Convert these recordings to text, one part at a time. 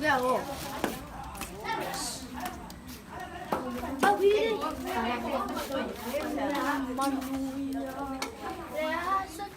왜요? 아, 왜? 내가 항상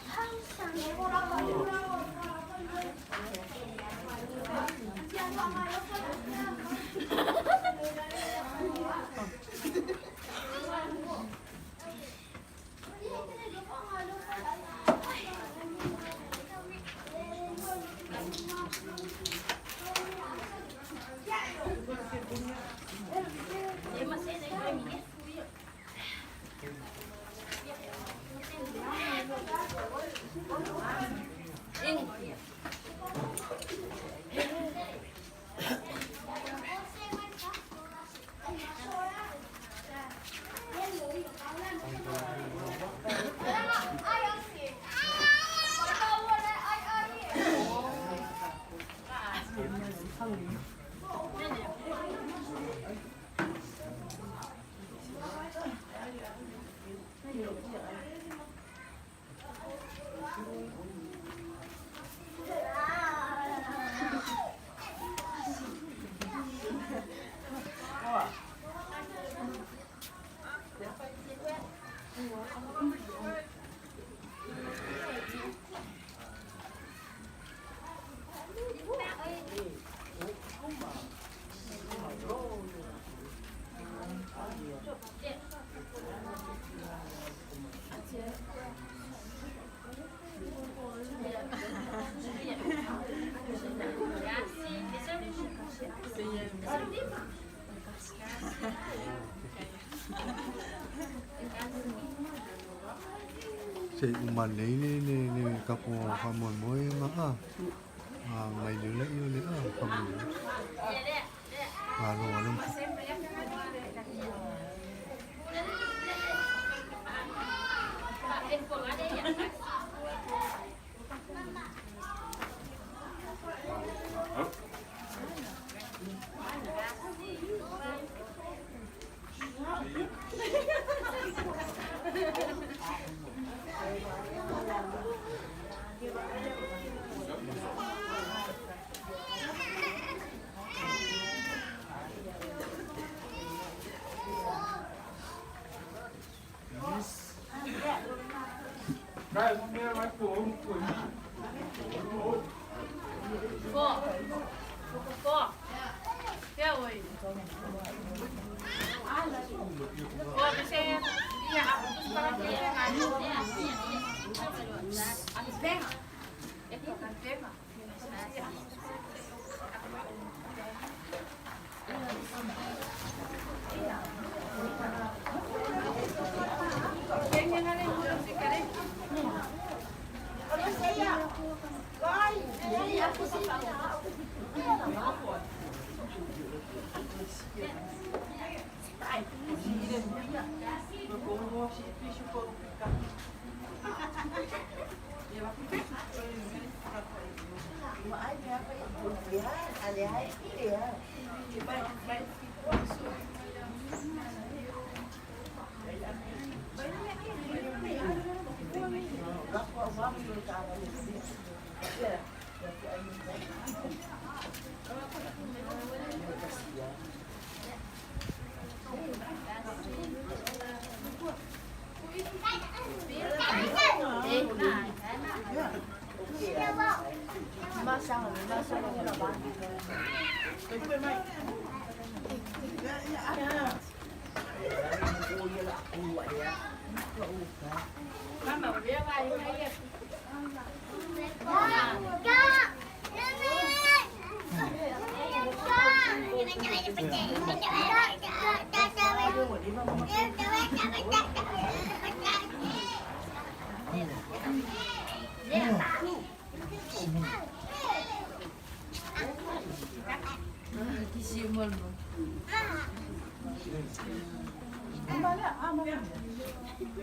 Chị mà lấy này cặp hoa mồi mối mà mày đứa lấy yêu nữa không nữa rồi luôn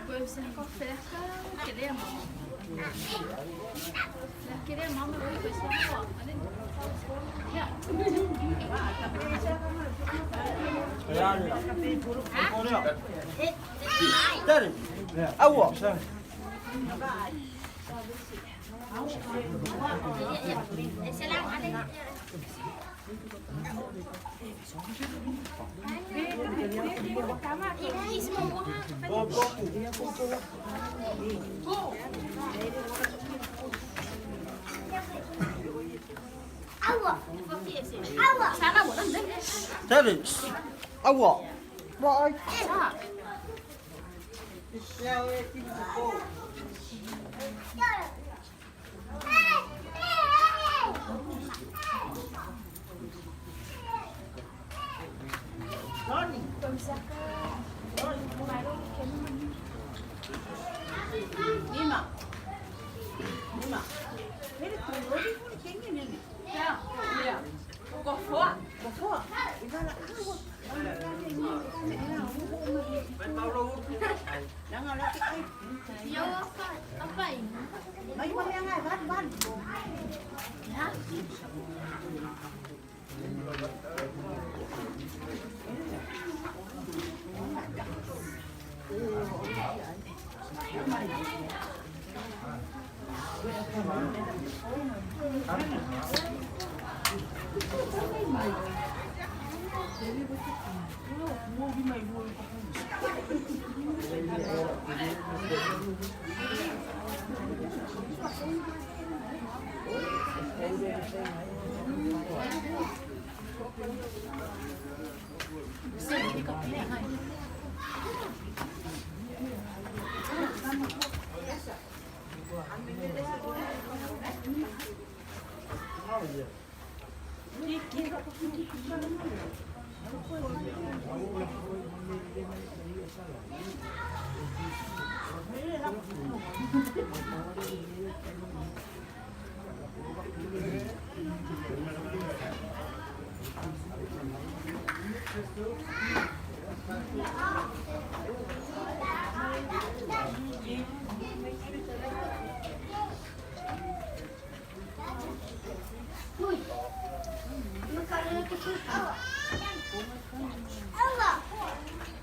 Puede ser fresca, queremos. Las queremos, me voy a decir, Sana một lần đấy. Daddy. I what? What? Yo, apa ini? Ya.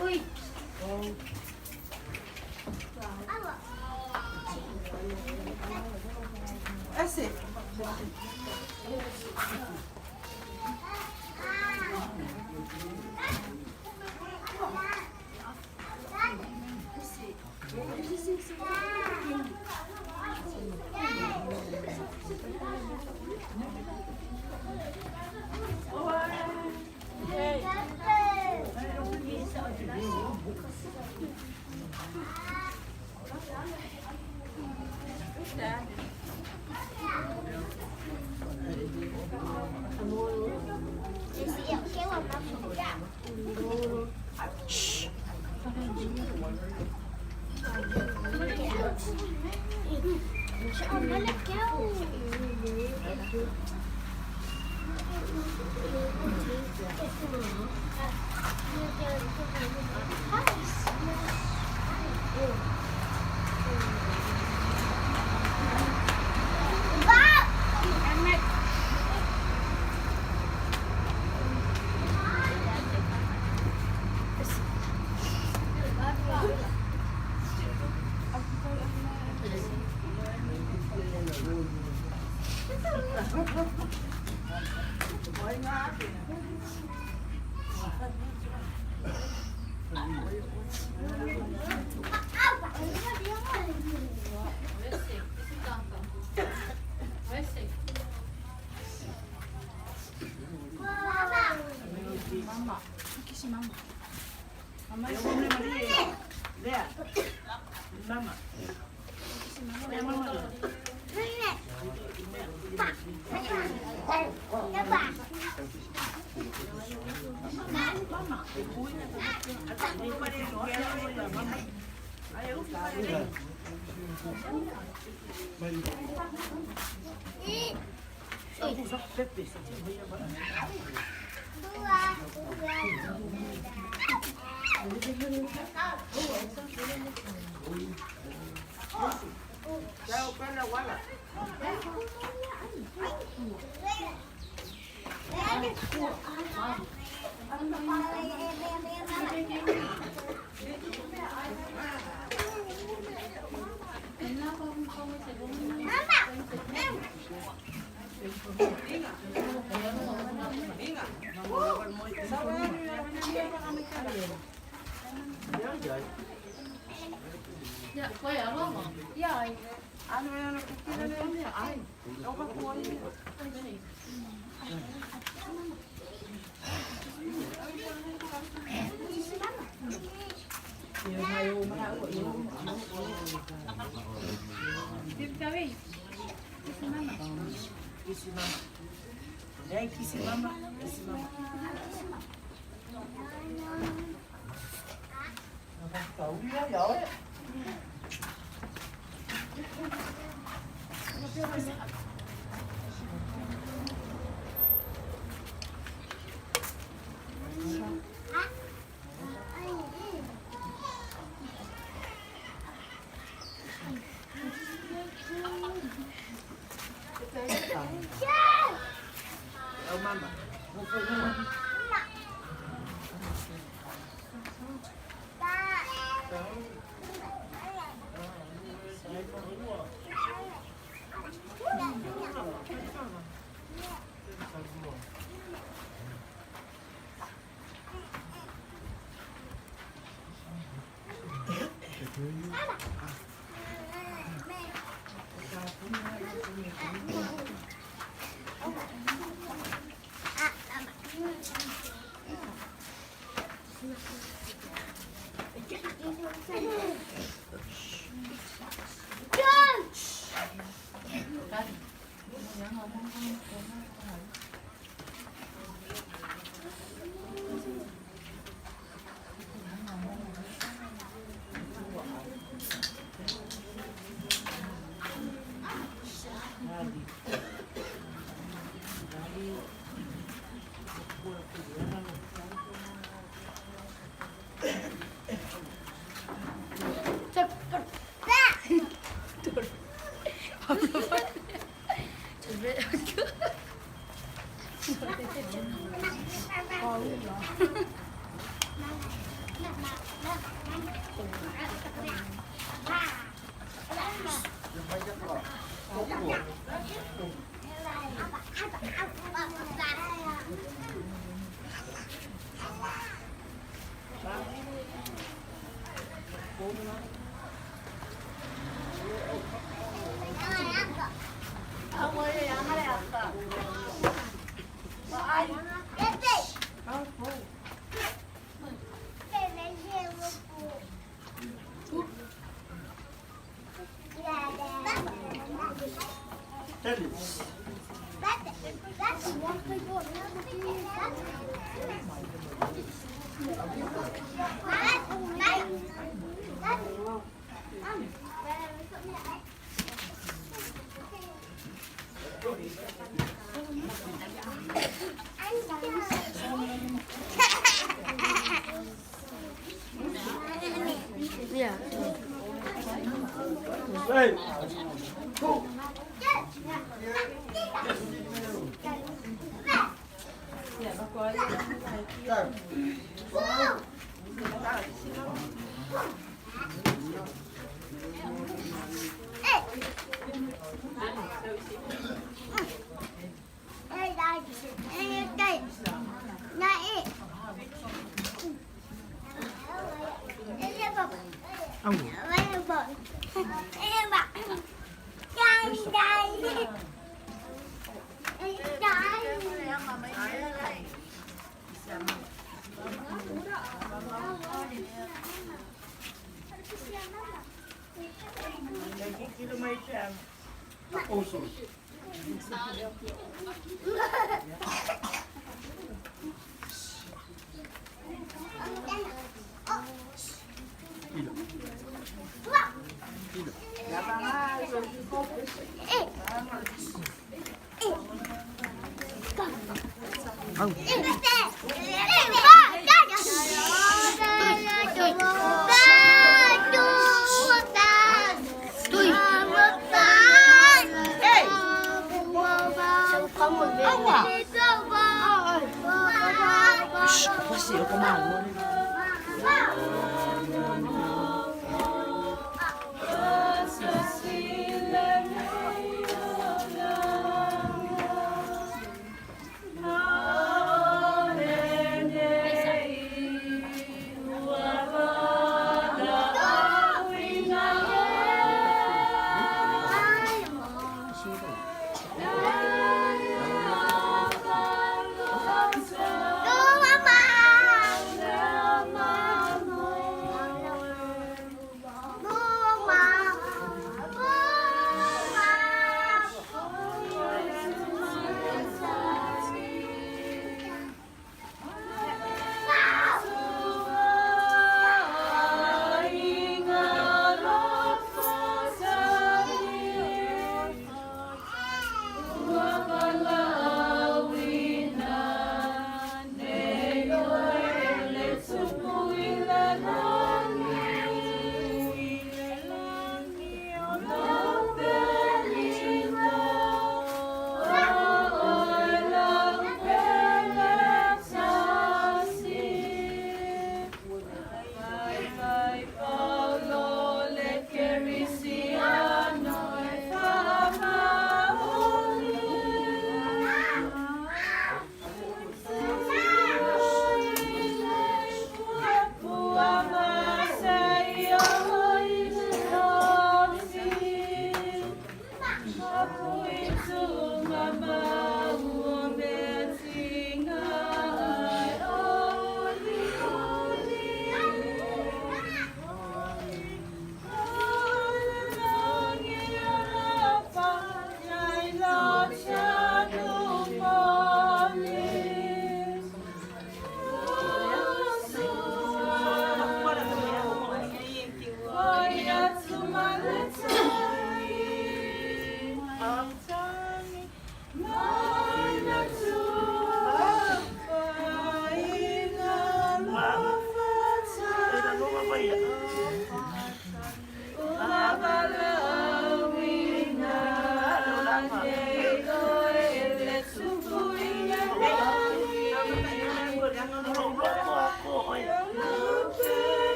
Ui. Esse. Mama, Dạ, quay ở đó mà. Dạ. Ano nakikita na yun? Ay, ako ba kuha yun? Tiếp kami. Kisi mama. Ay, kisi mama. Kisi mama. Cậu nhớ giỏi. Oh, mama. Dạ. Đây. Bác có màu luôn.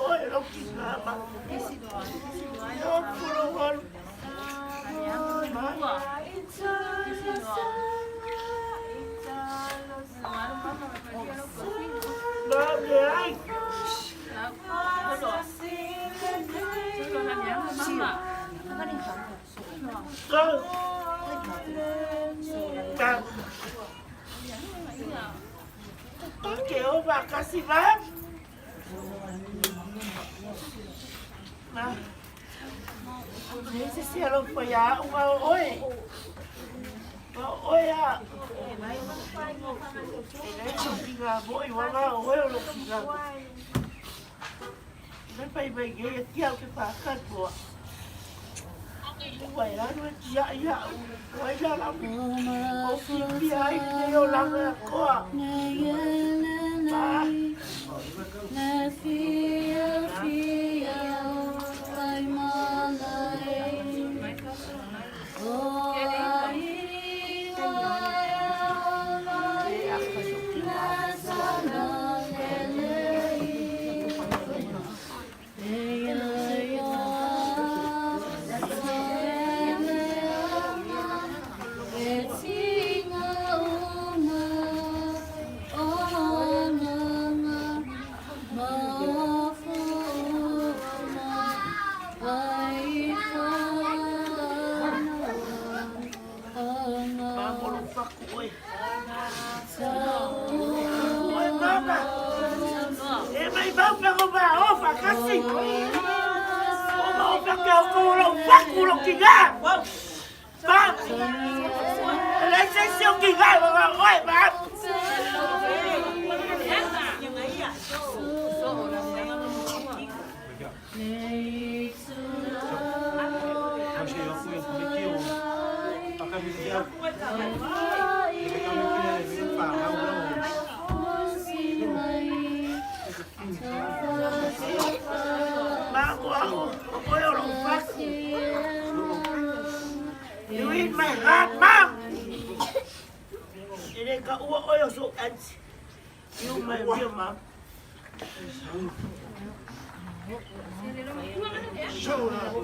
oi, lo ki ngā ma. Yo kuro waru. Nā me ai. Ke o wa kasi wa. Na. Ese se alo pa ya uma oi. Oi a. Ele tinha boi wa ma oi lo tinha. Nên phải về cái kêu cái phá khăn của vậy đó nó dạ dạ vậy ra lắm một khi ai nhiều lắm là có You eat my heart, Mom! You didn't got oil so antsy. You my real mom. Show up.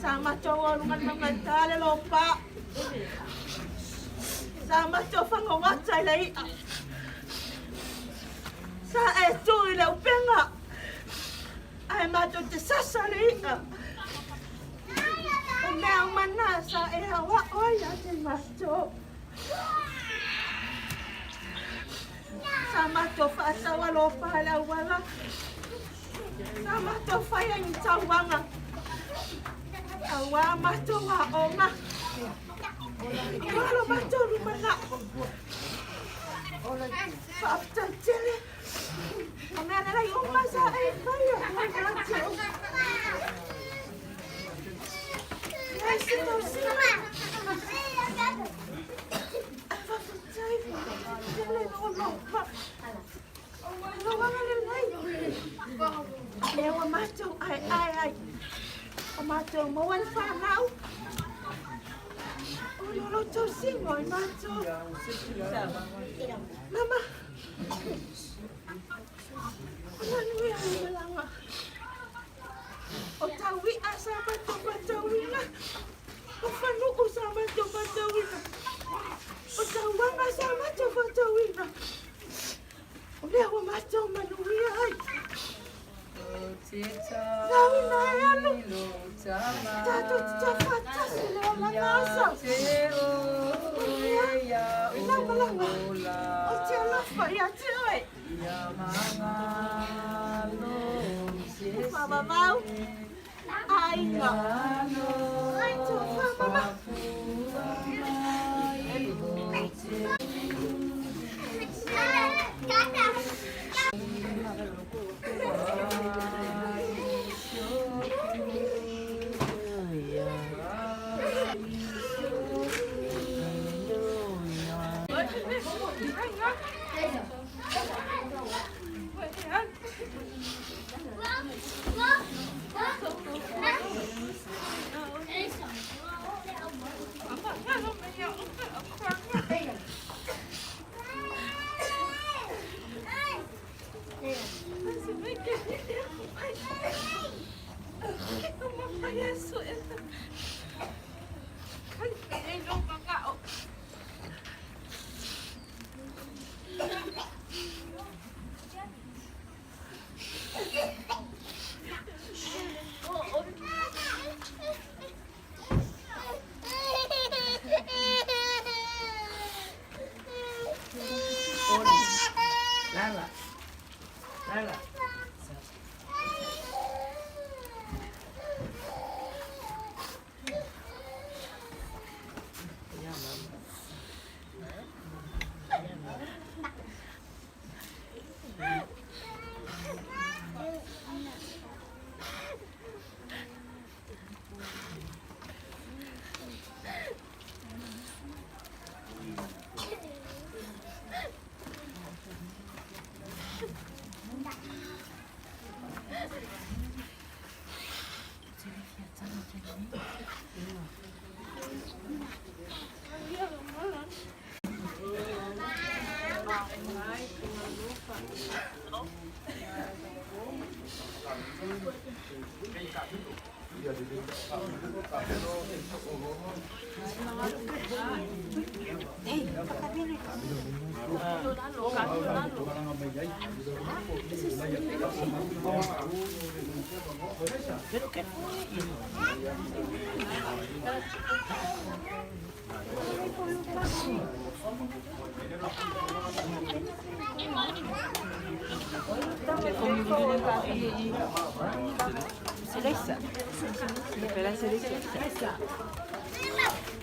Sama cowok luman mental lupa. Sama cowok ngawat saya lagi. Sa chui leo penga. Ai ma to te sasali. O mea mana sa hawa oi ya te macho. Sama to fa sa walo pa la wala. Sama to fa yang cawanga. Awa macho wa oma. Kalau macho rumana. Papa cili. Kami ada lagi oma sa kaya macho. Nasi tosi. Apa cai? Cili no lupa. No van a leer. Lewa macho ai. Macho mau fanau. Lo tosi ngoi macho. Mama. Lan wi bilang Mama mau. Ai ngờ. Ai cho mama. Selesa. Bella Selesa.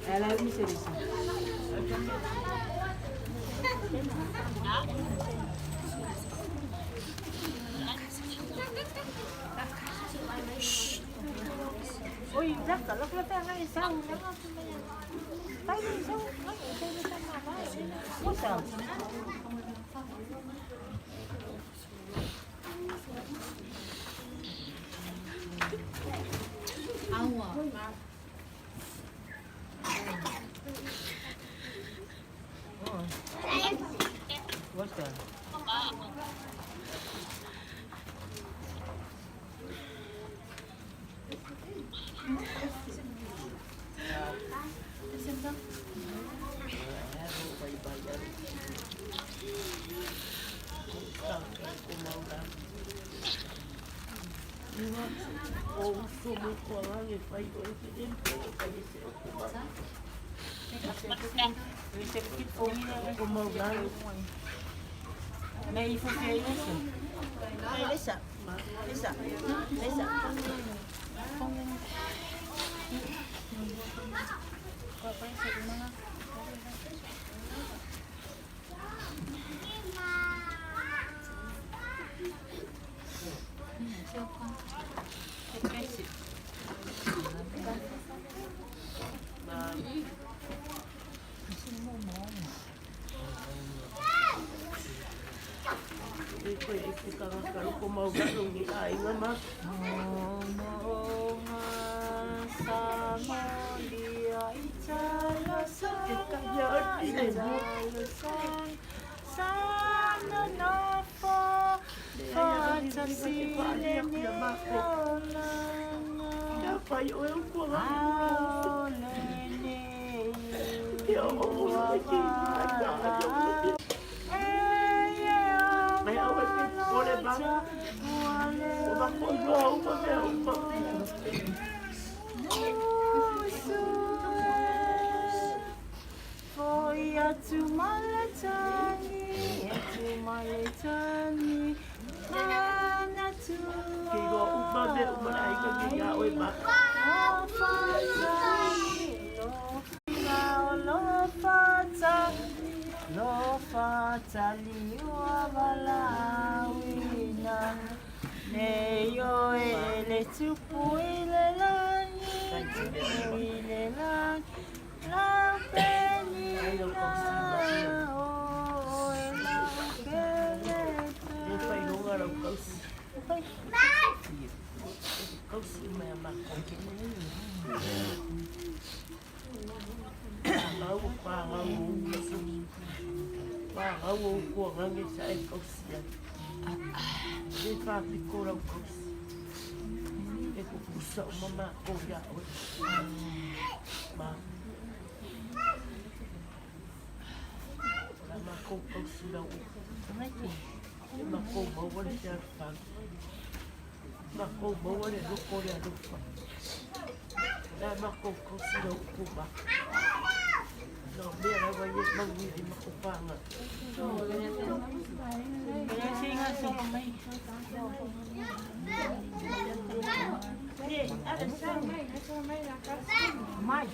Ela é uma Selesa. Ôi, rất là lúc đó ngay sau nó tay đi sau nó tay đi sau mà có sợ. What's that? Mais il faut faire une laisse ça. Laisse ça. Laisse ça. Mày ơi, cô lên băng. Cô băng cô vô. me umarai ka niya oy ba. Lo fa liwa balawina ne yo ele tupu ile la ile la la penina o ela kele tu fai longa ro kausi me ma ngau pa ngau ko ngangi sai kausi de fa pikora kausi e ko pusa mama ko ya ma ma ko kausi da o ma ko ba wala ya fa ma ko ba wala do ko ya do fa da ma ko kausi da ko ba no mira va ir mau di makupanga kaya singa sa may ada sa may mai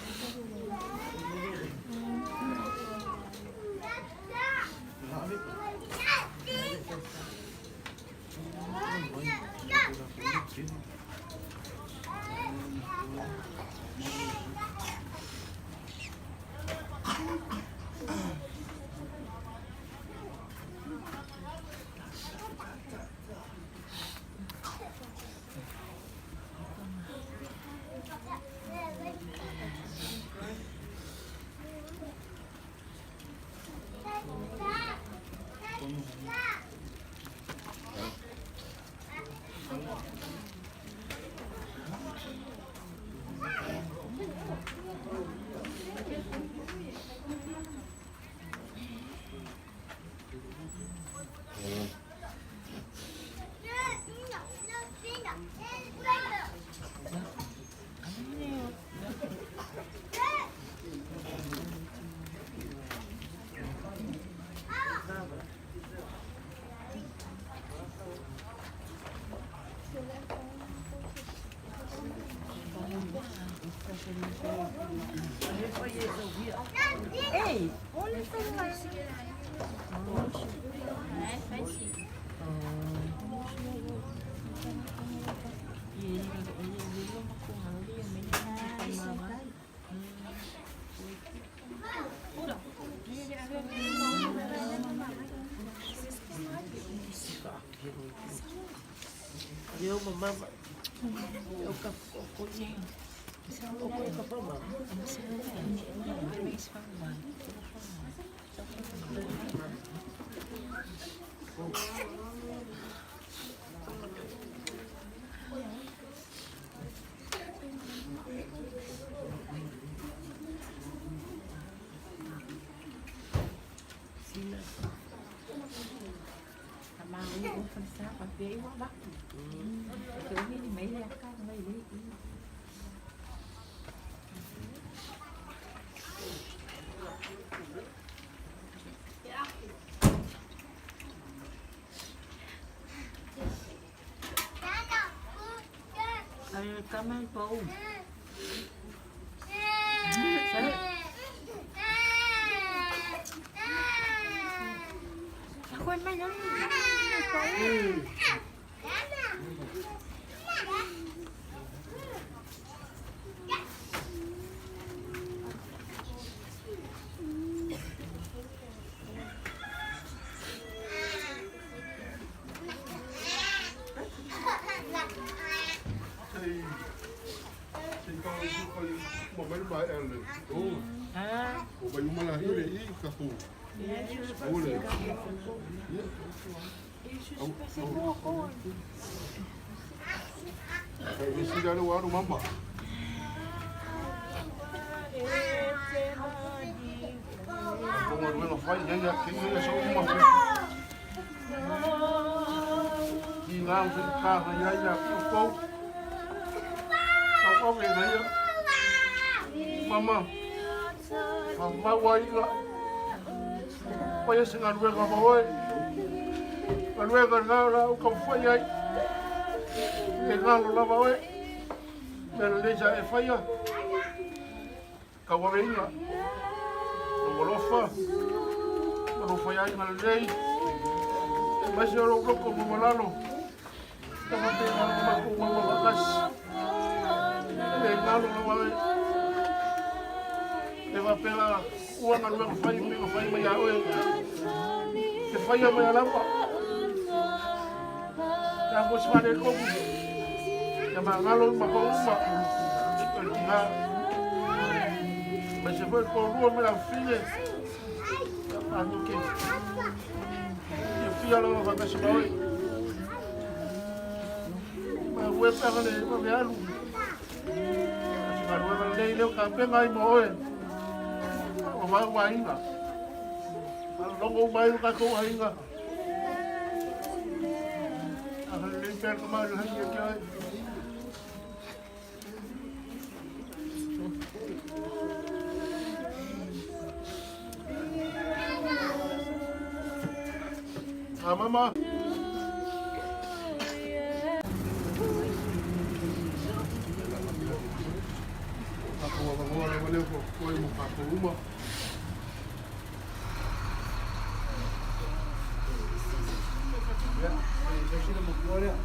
Hey, olha isso aí. Eu, mamãe, eu cozinho. Okay ka pa ba? Sina. Tama ko yung pansa pagpili mo ba? Ito hindi may ka may Kamay po. Ako man lang. Mama, mama wai la, paya sengar wega mawai, kan wega ngau la ukam fayai, e ngalo lava oe. Mele leisa e whaia. Ka wawe inga. No walofa. No whaia inga lei. E masi oro loko mo malano. Tama te ngalo mako mama wakasi. E ngalo lava oe. E wapela uanga nua ka whai me ka whai mai a oe. Ke whaia mai a lapa. Ka mo smare koku. Ya ngalo mako uma. Nga mas se foi com rua minha filha a do que e filha lá vai para chegar hoje mas o é para ele para ver alu mas o é para ele o campeão aí morre o vai ainda logo vai o caco ainda a ele pega mais o que é Ah, mama. Ako wala ko ko mo pa ko uma. Ya, eu sino mo gloria.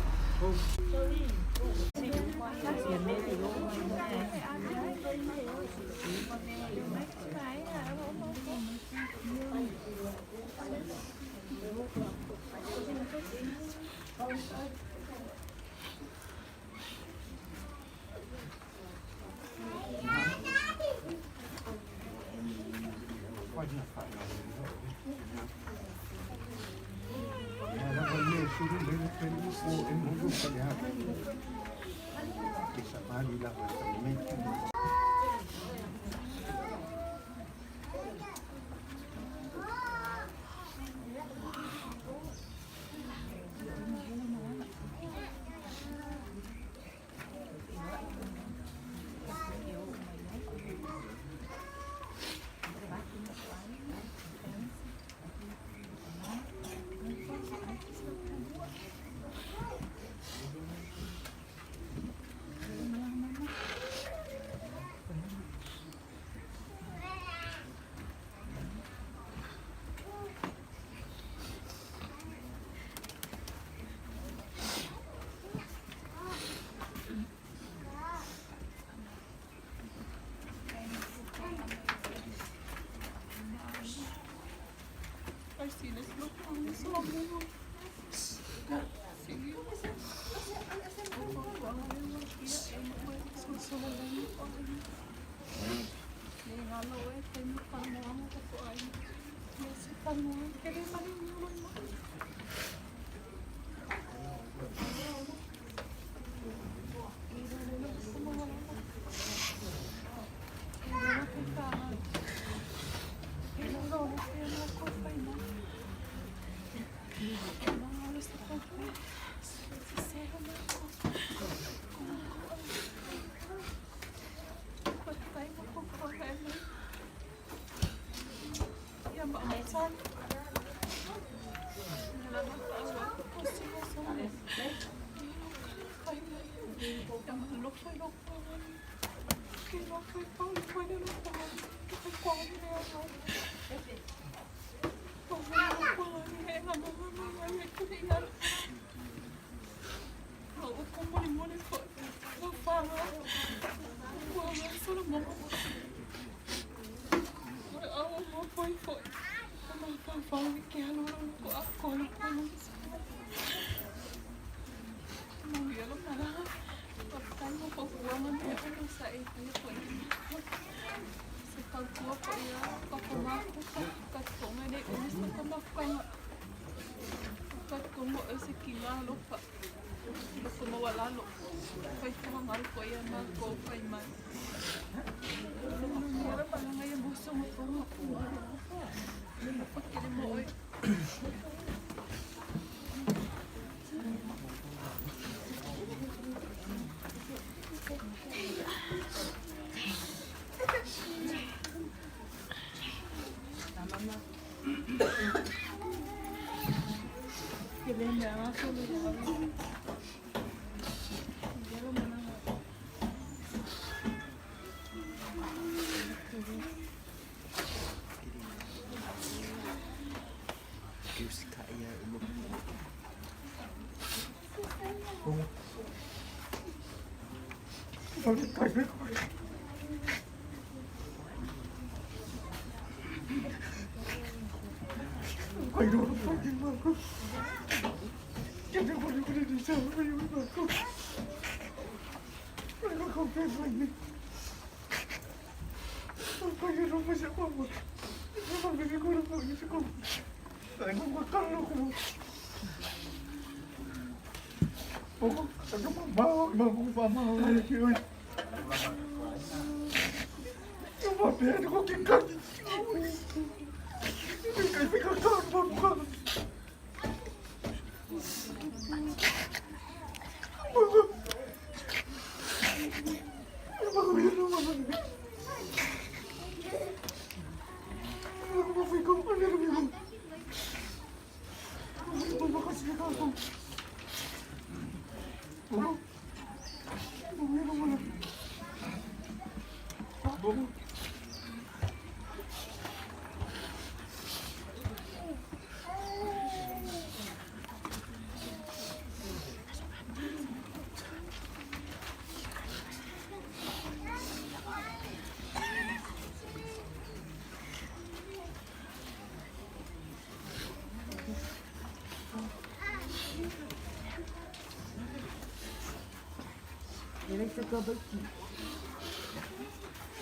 Ele é que acaba aqui.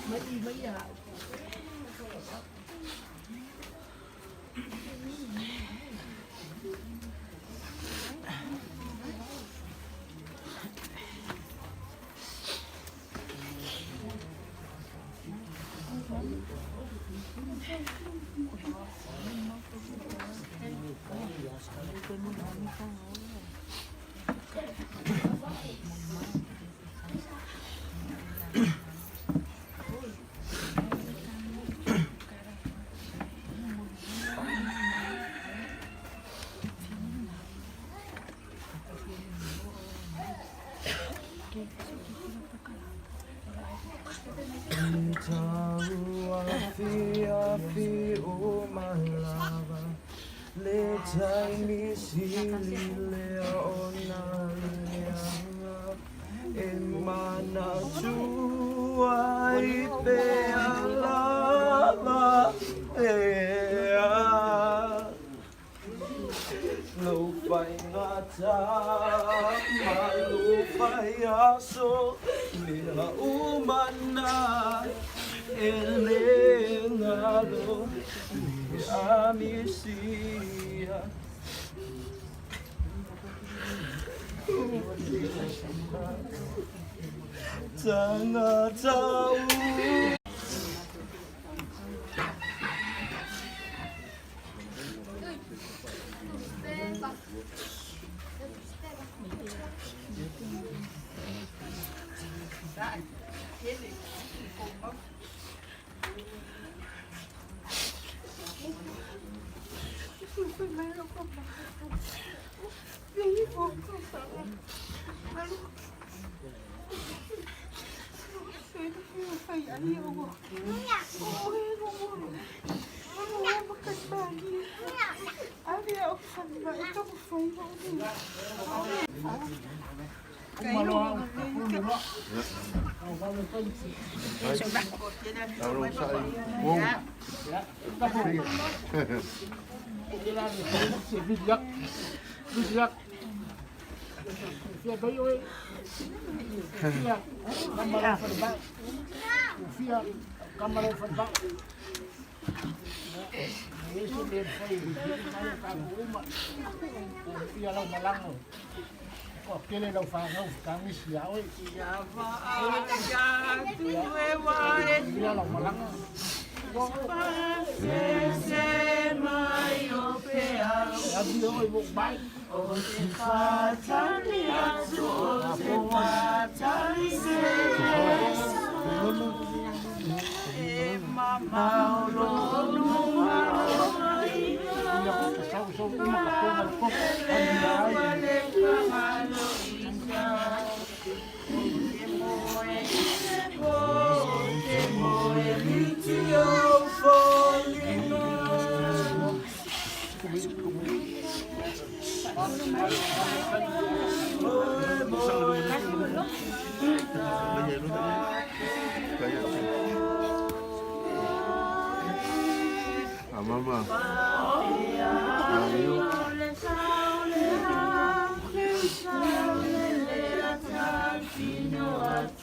Mas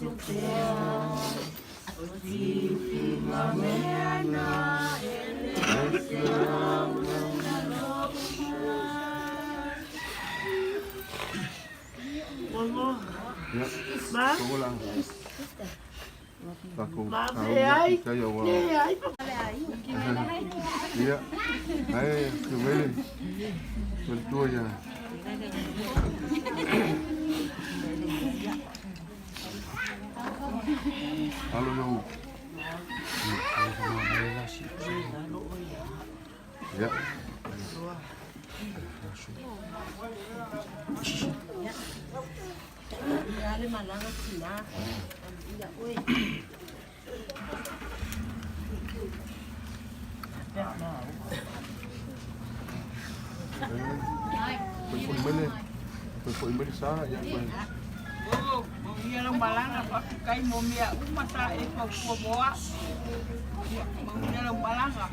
Ya, Ma? tunggu lang. Aku Ma, tahu ay, saya wah. ay, Iya. Ay, kembali. Bentuk ya. Halo lu. Ya. Dale malanga sila. Iya, uy. Pwede balik sana ya. Oo, iya lang malanga pa kay mo miya umasa e pagkubuha. Iya lang malanga.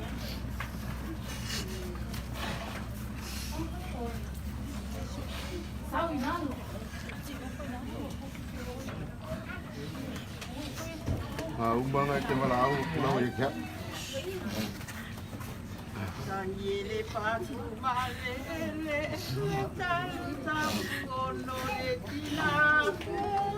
Umbang ay timalau pulau ya. Sangile patu malele, talu tamu kono le tina.